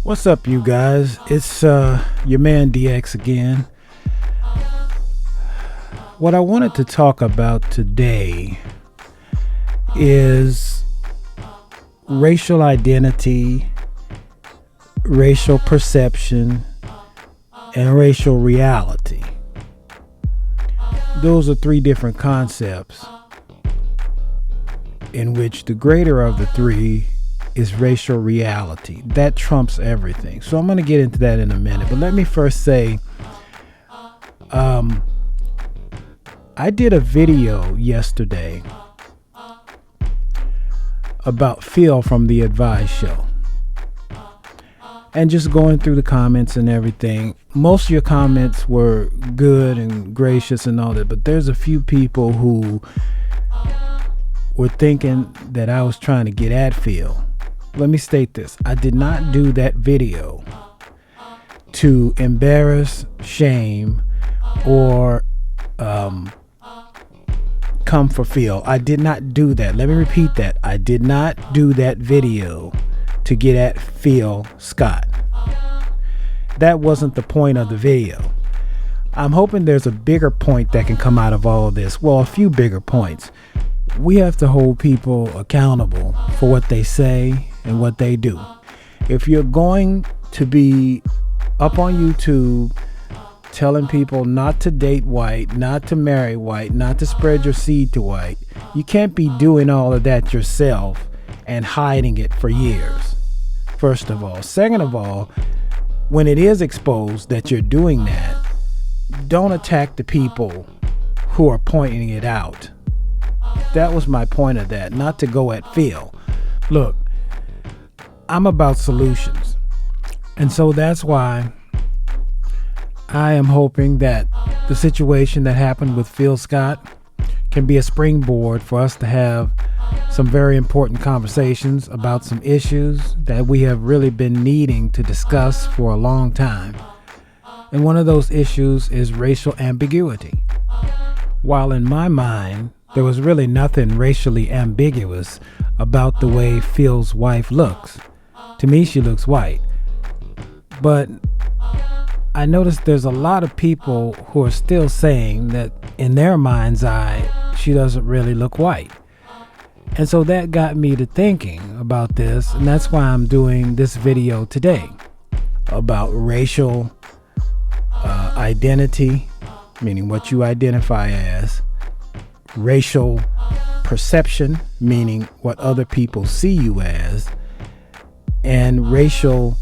What's up, you guys? It's your man DX again. What I wanted to talk about today is racial identity, racial perception, and racial reality. Those are three different concepts in which the greater of the three is racial reality. That trumps everything. So I'm going to get into that in a minute. But let me first say, I did a video yesterday about Phil from the Advice Show. And just going through the comments and everything, most of your comments were good and gracious and all that. But there's a few people who were thinking that I was trying to get at Phil. Let me state this. I did not do that video to embarrass, shame, or come for Phil. I did not do that. Let me repeat that. I did not do that video to get at Phil Scott. That wasn't the point of the video. I'm hoping there's a bigger point that can come out of all of this. Well, a few bigger points. We have to hold people accountable for what they say and what they do. If you're going to be up on YouTube telling people not to date white, not to marry white, not to spread your seed to white, you can't be doing all of that yourself and hiding it for years. First of all. Second of all, when it is exposed that you're doing that, don't attack the people who are pointing it out. That was my point of that, not to go at Phil. Look, I'm about solutions. And so that's why I am hoping that the situation that happened with Phil Scott can be a springboard for us to have some very important conversations about some issues that we have really been needing to discuss for a long time. And one of those issues is racial ambiguity. While in my mind, there was really nothing racially ambiguous about the way Phil's wife looks. To me, she looks white. But I noticed there's a lot of people who are still saying that in their mind's eye, she doesn't really look white. And so that got me to thinking about this, and that's why I'm doing this video today about racial identity, meaning what you identify as, racial perception, meaning what other people see you as, and racial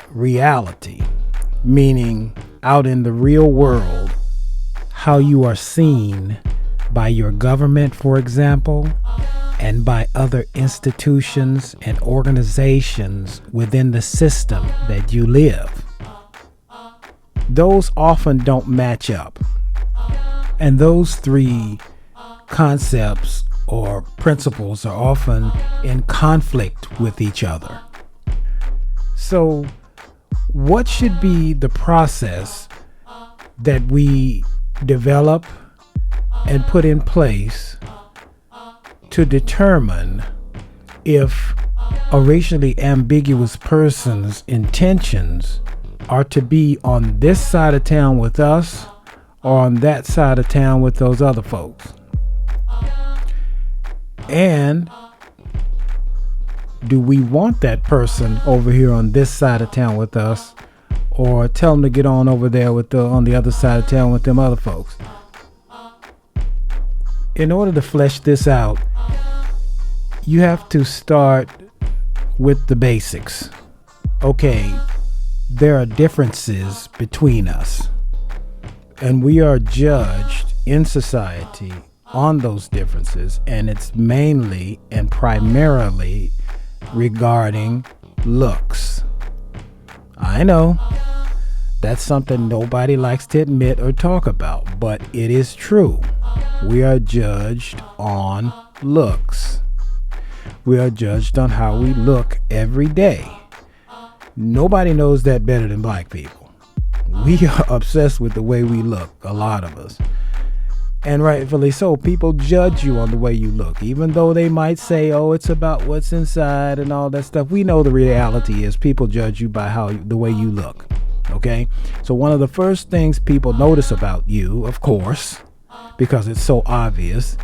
reality, meaning out in the real world, how you are seen by your government, for example, and by other institutions and organizations within the system that you live. Those often don't match up. And those three concepts or principles are often in conflict with each other. So, what should be the process that we develop and put in place to determine if a racially ambiguous person's intentions are to be on this side of town with us or on that side of town with those other folks? And do we want that person over here on this side of town with us, or tell them to get on over there on the other side of town with them other folks? In order to flesh this out, you have to start with the basics. Okay, there are differences between us, and we are judged in society on those differences, and it's mainly and primarily regarding looks. I know that's something nobody likes to admit or talk about, but it is true. We are judged on looks. We are judged on how we look every day. Nobody knows that better than black people. We are obsessed with the way we look, a lot of us. And rightfully so. People judge you on the way you look, even though they might say, oh, it's about what's inside and all that stuff. We know the reality is people judge you by the way you look. Okay. So one of the first things people notice about you, of course, because it's so obvious,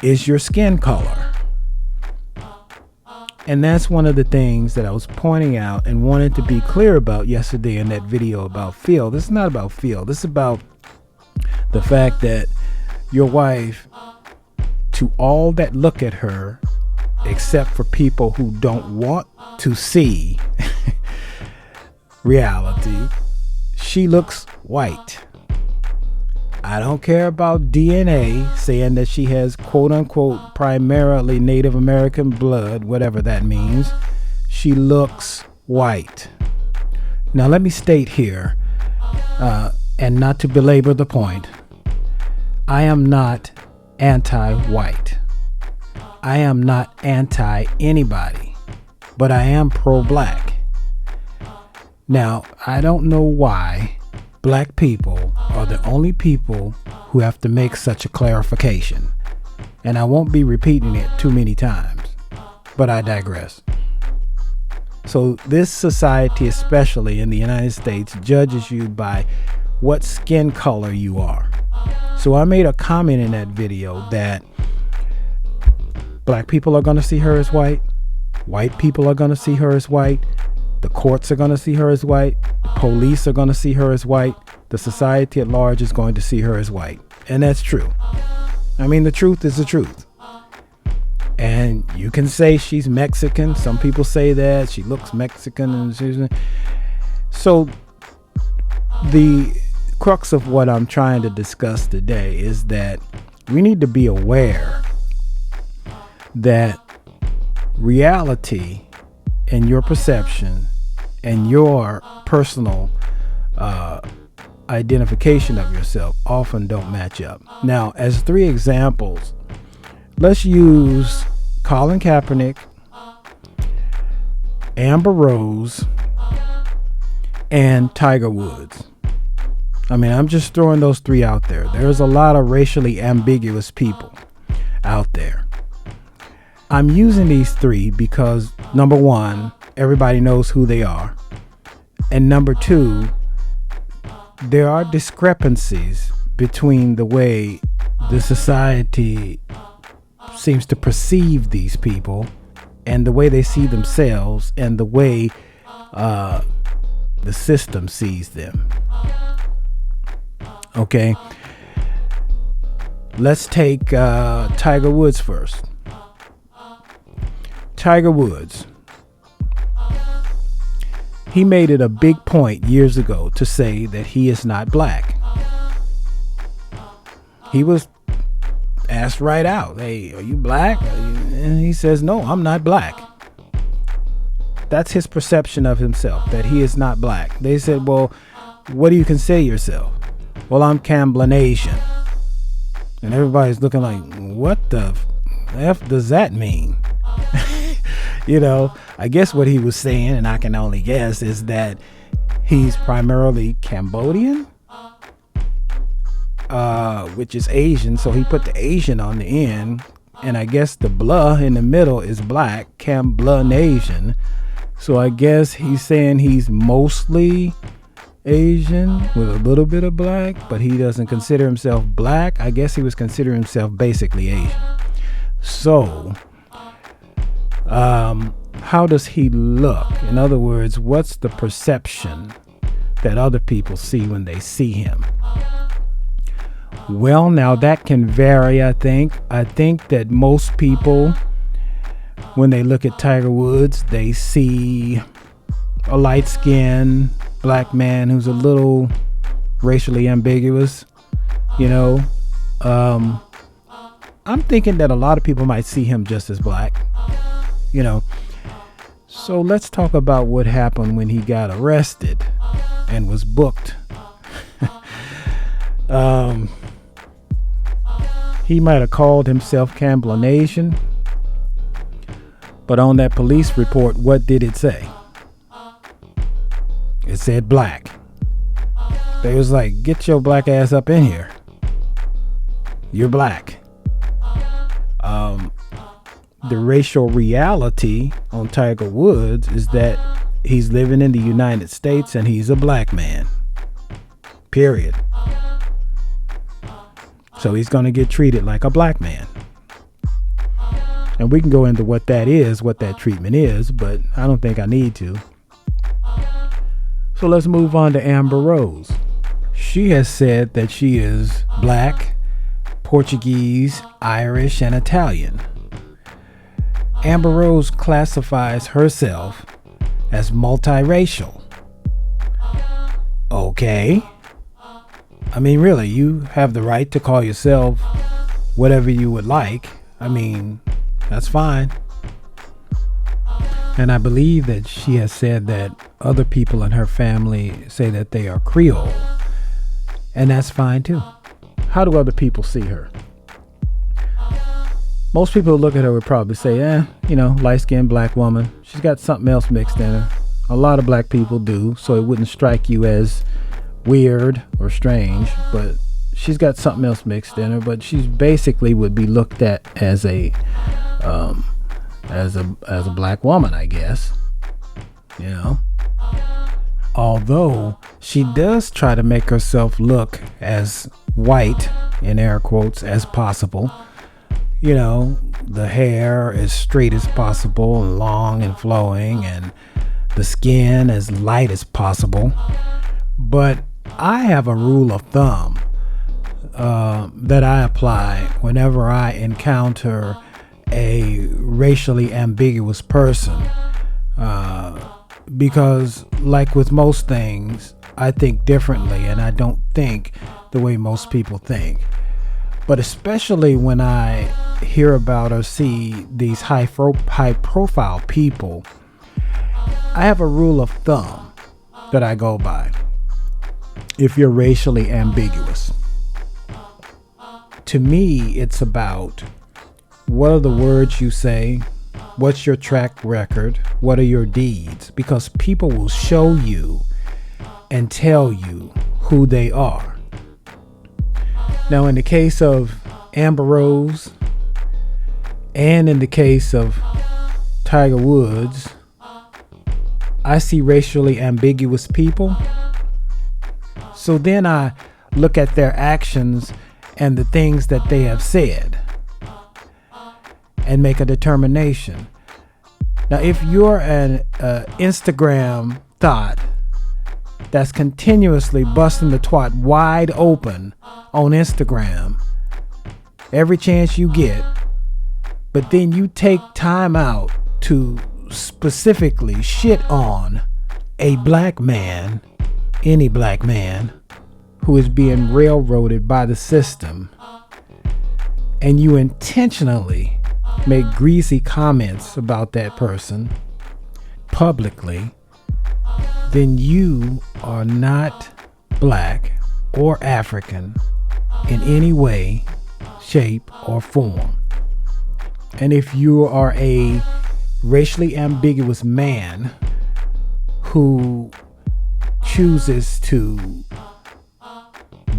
is your skin color. And that's one of the things that I was pointing out and wanted to be clear about yesterday in that video about feel. This is not about feel. This is about the fact that your wife, to all that look at her, except for people who don't want to see reality, she looks white. I don't care about DNA saying that she has quote unquote primarily Native American blood, whatever that means. She looks white. Now let me state here, and not to belabor the point, I am not anti-white. I am not anti-anybody, but I am pro-black. Now, I don't know why black people are the only people who have to make such a clarification. And I won't be repeating it too many times, but I digress. So this society, especially in the United States, judges you by what skin color you are. So I made a comment in that video that black people are going to see her as white people are going to see her as white, the courts are going to see her as white, the police are going to see her as white, the society at large is going to see her as white. And that's true. I mean, the truth is the truth. And you can say she's Mexican. Some people say that she looks Mexican. And so the crux of what I'm trying to discuss today is that we need to be aware that reality and your perception and your personal identification of yourself often don't match up. Now, as 3 examples, let's use Colin Kaepernick, Amber Rose, and Tiger Woods. I mean, I'm just throwing those 3 out there. There's a lot of racially ambiguous people out there. I'm using these 3 because, number 1, everybody knows who they are. And number 2, there are discrepancies between the way the society seems to perceive these people and the way they see themselves and the way the system sees them. Okay, let's take Tiger Woods first. Tiger Woods, he made it a big point years ago to say that he is not black. He was asked right out, hey, are you black? And he says, no, I'm not black. That's his perception of himself, that he is not black. They said, well, what do you consider yourself? Well, I'm Camblinasian. And everybody's looking like, what the F does that mean? You know, I guess what he was saying, and I can only guess, is that he's primarily Cambodian, which is Asian. So he put the Asian on the end. And I guess the blah in the middle is black, Camblinasian. So I guess he's saying he's mostly Asian with a little bit of black, but he doesn't consider himself black. I guess he was considering himself basically Asian. So, how does he look? In other words, what's the perception that other people see when they see him? Well, now that can vary, I think. I think that most people, when they look at Tiger Woods, they see a light-skinned black man who's a little racially ambiguous, you know. I'm thinking that a lot of people might see him just as black, you know. So let's talk about what happened when he got arrested and was booked. He might have called himself Camblinasian, but on that police report, what did it say? It said black. They was like, get your black ass up in here. you're black. The racial reality on Tiger Woods is that he's living in the United States and he's a black man. Period. So he's going to get treated like a black man. And we can go into what that is, what that treatment is, but I don't think I need to. So let's move on to Amber Rose. She has said that she is black, Portuguese, Irish, and Italian. Amber Rose classifies herself as multiracial. Okay. I mean, really, you have the right to call yourself whatever you would like. I mean, that's fine. And I believe that she has said that other people in her family say that they are Creole. And that's fine too. How do other people see her? Most people who look at her would probably say, light-skinned black woman. She's got something else mixed in her. A lot of black people do, so it wouldn't strike you as weird or strange, but she's got something else mixed in her. But she's basically would be looked at as a black woman, I guess. Although she does try to make herself look as white, in air quotes, as possible. The hair as straight as possible and long and flowing, and the skin as light as possible. But I have a rule of thumb that I apply whenever I encounter a racially ambiguous person, because like with most things, I think differently and I don't think the way most people think. But especially when I hear about or see these high profile people, I have a rule of thumb that I go by. If you're racially ambiguous, to me, it's about what are the words you say, what's your track record, what are your deeds, because people will show you and tell you who they are. Now, in the case of Amber Rose and in the case of Tiger Woods, I see racially ambiguous people. So then I look at their actions and the things that they have said and make a determination. Now, if you're an Instagram thought that's continuously busting the twat wide open on Instagram every chance you get, but then you take time out to specifically shit on a black man, any black man who is being railroaded by the system, and you intentionally make greasy comments about that person publicly, then you are not black or African in any way, shape, or form. And if you are a racially ambiguous man who chooses to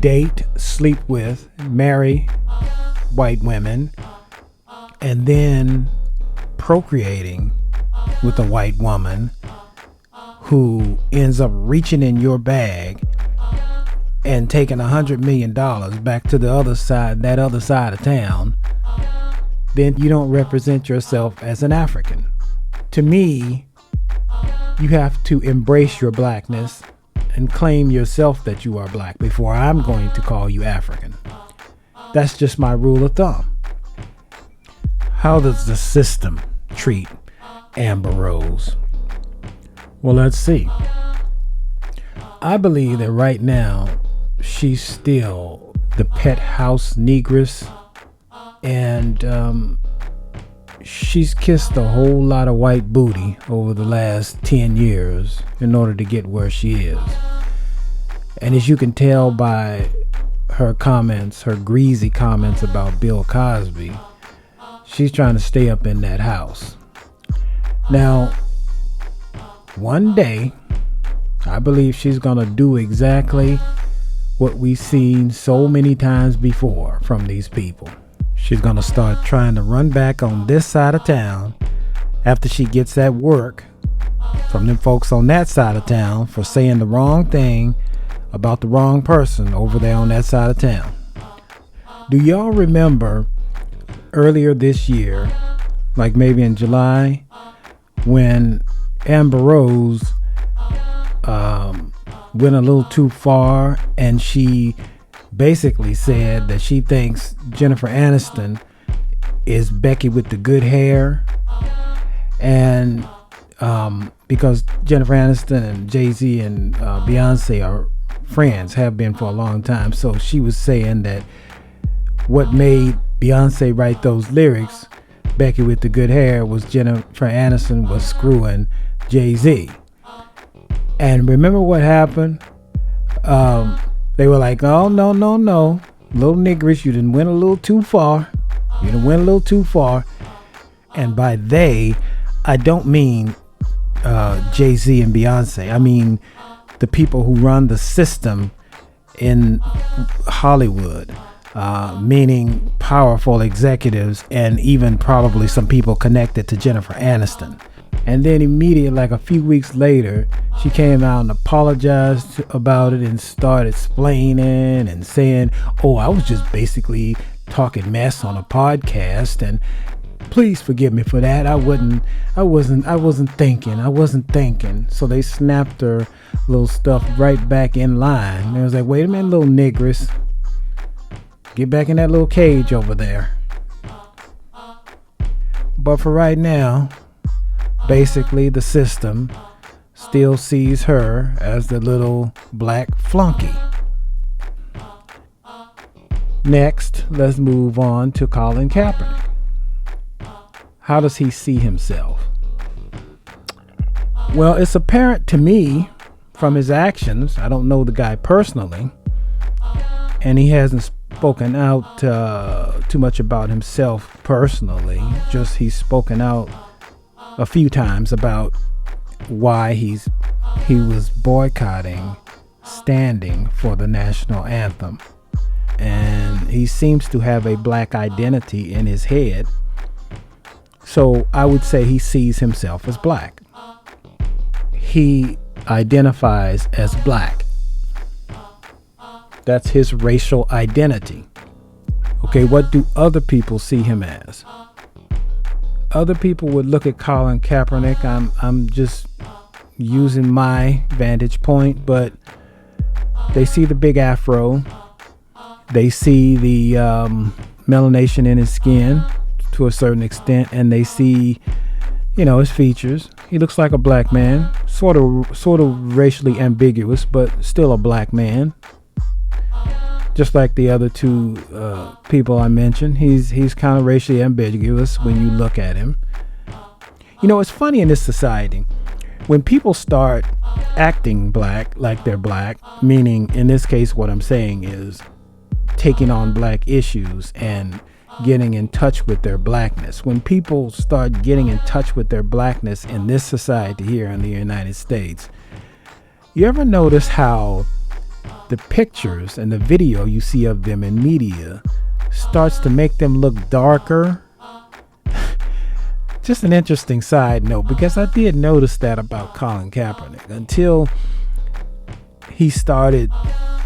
date, sleep with, marry white women, and then procreating with a white woman who ends up reaching in your bag and taking $100 million back to the other side, that other side of town, then you don't represent yourself as an African. To me, you have to embrace your blackness and claim yourself that you are black before I'm going to call you African. That's just my rule of thumb. How does the system treat Amber Rose? Well, let's see. I believe that right now she's still the pet house negress, and she's kissed a whole lot of white booty over the last 10 years in order to get where she is. And as you can tell by her comments, her greasy comments about Bill Cosby, she's trying to stay up in that house. Now, one day, I believe she's going to do exactly what we've seen so many times before from these people. She's going to start trying to run back on this side of town after she gets that work from them folks on that side of town for saying the wrong thing about the wrong person over there on that side of town. Do y'all remember earlier this year, like maybe in July, when Amber Rose went a little too far and she basically said that she thinks Jennifer Aniston is Becky with the good hair, and because Jennifer Aniston and Jay-Z and Beyonce are friends, have been for a long time, so she was saying that what made Beyonce write those lyrics, Becky with the good hair, was Jennifer Aniston was screwing Jay-Z. And remember what happened? They were like, oh, no. Little niggerish, you done went a little too far. And by they, I don't mean Jay-Z and Beyonce. I mean the people who run the system in Hollywood, meaning powerful executives and even probably some people connected to Jennifer Aniston. And then immediately, like a few weeks later, she came out and apologized about it and started explaining and saying, oh, I was just basically talking mess on a podcast, and please forgive me for that. I wasn't thinking. So they snapped her little stuff right back in line. And I was like, wait a minute, little nigress. Get back in that little cage over there. But for right now, basically the system still sees her as the little black flunky. Next, let's move on to Colin Kaepernick. How does he see himself? Well, it's apparent to me from his actions. I don't know the guy personally, and he hasn't spoken out too much about himself personally. Just he's spoken out a few times about why he was boycotting standing for the national anthem, and he seems to have a black identity in his head. So I would say he sees himself as black. He identifies as black. That's his racial identity. Okay, what do other people see him as? Other people would look at Colin Kaepernick. I'm just using my vantage point, but they see the big afro. They see the melanation in his skin to a certain extent, and they see, his features. He looks like a black man, sort of racially ambiguous, but still a black man. Just like the other two people I mentioned, he's kind of racially ambiguous when you look at him. It's funny in this society, when people start acting black like they're black, meaning in this case what I'm saying is taking on black issues and getting in touch with their blackness. When people start getting in touch with their blackness in this society here in the United States, you ever notice how the pictures and the video you see of them in media starts to make them look darker? Just an interesting side note, because I did notice that about Colin Kaepernick until he started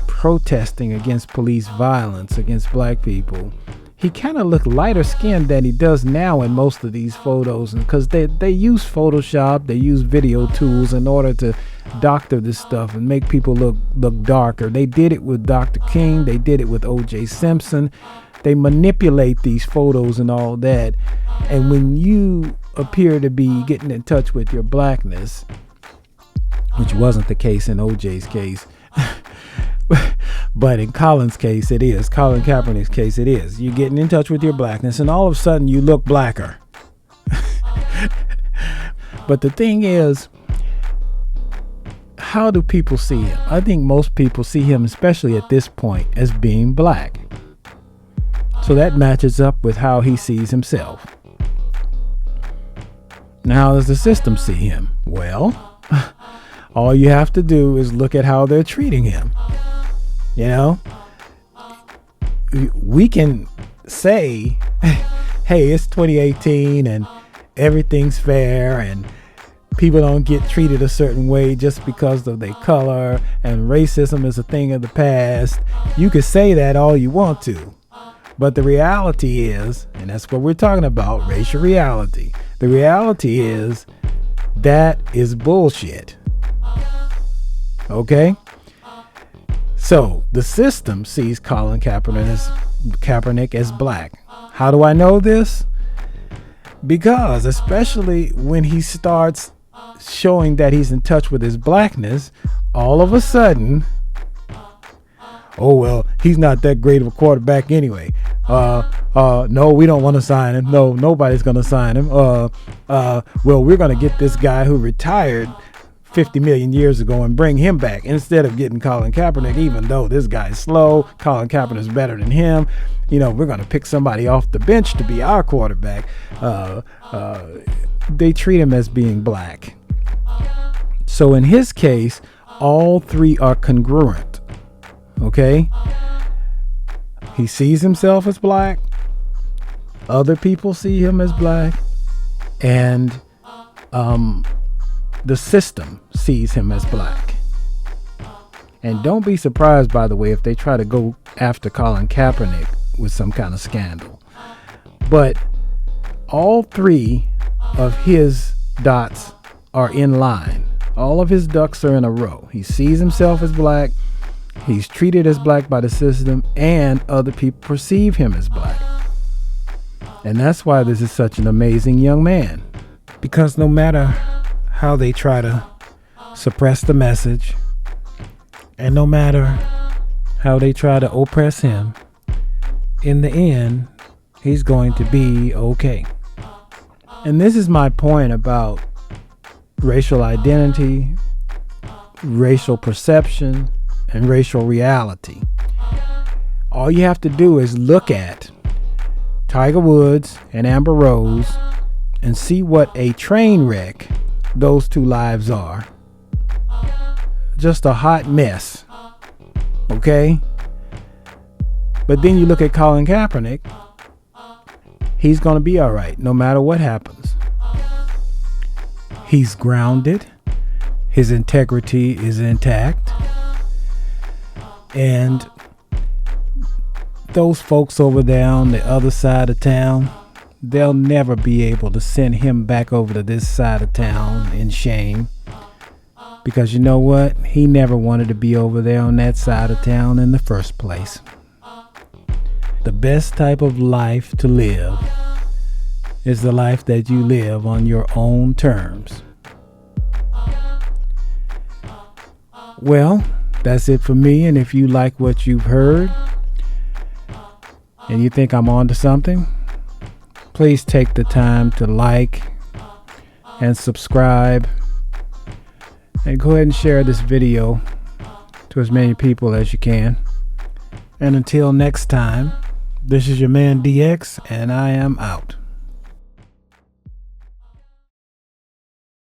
protesting against police violence against black people. He kind of looked lighter skinned than he does now in most of these photos, because they use Photoshop, they use video tools in order to doctor this stuff and make people look darker. They did it with Dr. King, they did it with O.J. Simpson. They manipulate these photos and all that. And when you appear to be getting in touch with your blackness, which wasn't the case in O.J.'s case, but in Colin's case it is, Colin Kaepernick's case it is, you're getting in touch with your blackness and all of a sudden you look blacker. But the thing is, how do people see him? I think most people see him, especially at this point, as being black. So that matches up with how he sees himself. Now, how does the system see him? Well, all you have to do is look at how they're treating him. You know, we can say, hey, it's 2018 and everything's fair and people don't get treated a certain way just because of their color, and racism is a thing of the past. You can say that all you want to, but the reality is, and that's what we're talking about, racial reality. The reality is that is bullshit. Okay? So the system sees Colin Kaepernick as black. How do I know this? Because especially when he starts showing that he's in touch with his blackness, all of a sudden, oh, well, he's not that great of a quarterback anyway. No, we don't want to sign him. No, nobody's going to sign him. Well, we're going to get this guy who retired 50 million years ago and bring him back instead of getting Colin Kaepernick, even though this guy's slow. Colin Kaepernick's better than him. You know, we're going to pick somebody off the bench to be our quarterback. They treat him as being black. So in his case, all three are congruent. Okay? He sees himself as black. Other people see him as black. And the system sees him as black. And don't be surprised, by the way, if they try to go after Colin Kaepernick with some kind of scandal. But all three of his dots are in line. All of his ducks are in a row. He sees himself as black. He's treated as black by the system, and other people perceive him as black. And that's why this is such an amazing young man. Because no matter how they try to suppress the message, and no matter how they try to oppress him, in the end, he's going to be okay. And this is my point about racial identity, racial perception, and racial reality. All you have to do is look at Tiger Woods and Amber Rose and see what a train wreck those two lives are. Just a hot mess. Okay? But then you look at Colin Kaepernick, he's going to be all right no matter what happens. He's grounded. His integrity is intact. And those folks over there on the other side of town, they'll never be able to send him back over to this side of town in shame. Because you know what? He never wanted to be over there on that side of town in the first place. The best type of life to live is the life that you live on your own terms. Well, that's it for me. And if you like what you've heard and you think I'm onto something, please take the time to like and subscribe, and go ahead and share this video to as many people as you can. And until next time, this is your man DX, and I am out.